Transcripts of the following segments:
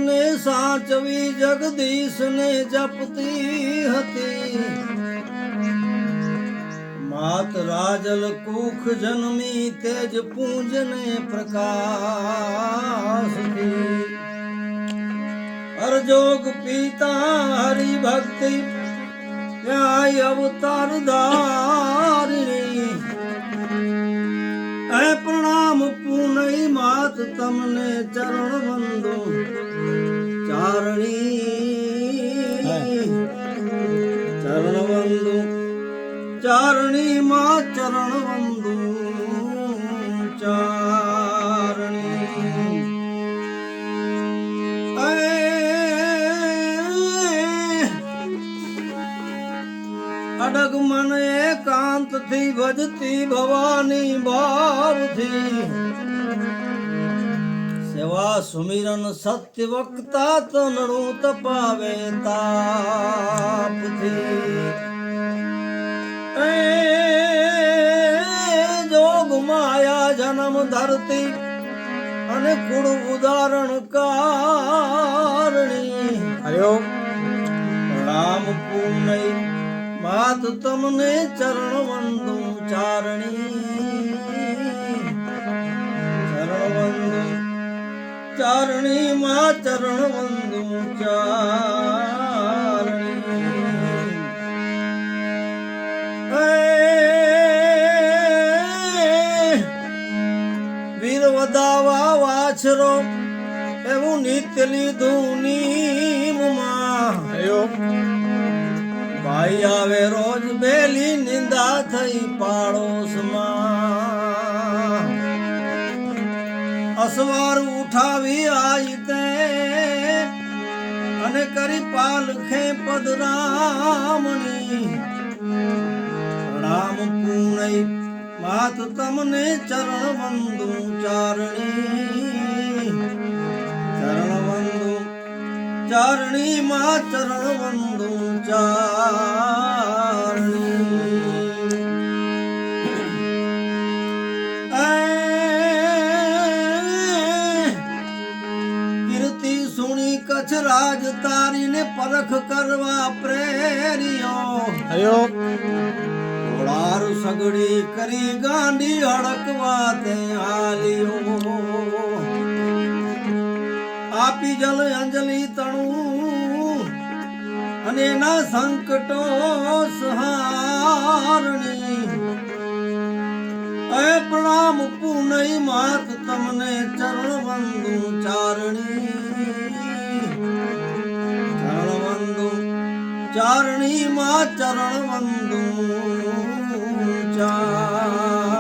ને સાચવી જગદીશ ને જપતી હતી. માત રાજલ કુખ જન્મી તેજ પૂંજ ને પ્રકાશથી. અરજોગ પિતા હરિ ભક્તિ ન્યાય અવતાર ધારિણી. હે પ્રણામ પૂનઈ માત તમને ચરણ વંદો ચારણી. ચરણ વંદો ચારણી માં ચરણ વંદો ચારણી. અડગ મન એકાંત થી ભજતી ભવાની ભાવથી. સેવા સુમિરન સત્ય વક્તા તનણું તપાવે તાપથી. જોગ માયા જન્મ ધરતી અને કુળ ઉદાહરણ કારણી. હરિયો પ્રણામ પૂનઈ માત તમને ચરણ વંદો ચારણી. ચરણ વંદો ચારણી માં ચરણ વંદો ચારણી. વીર વધાવા વાછરો એવું નિત્ય લીધું નીમમાં. ભાઈ આવે રોજ બેલી નિંદા થઈ પાડોશમાં. અસવાર ઉઠાવી આઈ તે અને કરી પાલખે પદરામણી. પ્રણામ પૂનઈ માત તમને ચરણ વંદો ચારણી. ચરણ વંદો ચારણી માં ચરણ વંદો ચારણી. કીર્તિ સુણી કચ્છ રાજ તારીને પરખ કરવા પ્રેરિયો. ઘોડાર સગડી કરી ગાંડી હડકવા તે હાલ્યો. આપી જલ અંજલિ તણું અને ના સંકટો સહારણી. હે પ્રણામ પૂનઈ માત તમને ચરણ વંદો ચારણી. ચરણ વંદો ચારણી માં ચરણ વંદો ચારણી.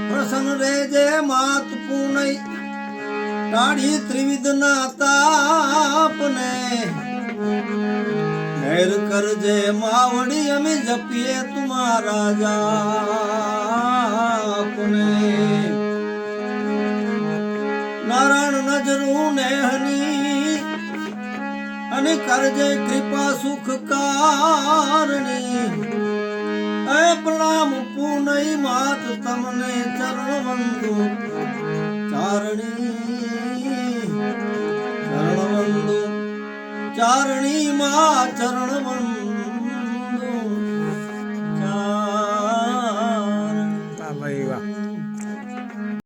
પ્રસન્ન રેજે માત પૂનઈ કાઢી ત્રિવિધ ના તાપને. મેર કરજે માવડી અમે જપીએ તુમારા જાપને. નારાયણ નજરું ને હની અને કરજે કૃપા સુખ કારણી. હે પ્રણામ પૂનઈ માત તમને ચરણ વંદો ચારણી. ચરણ વંદો ચારણી માં ચરણ વંદો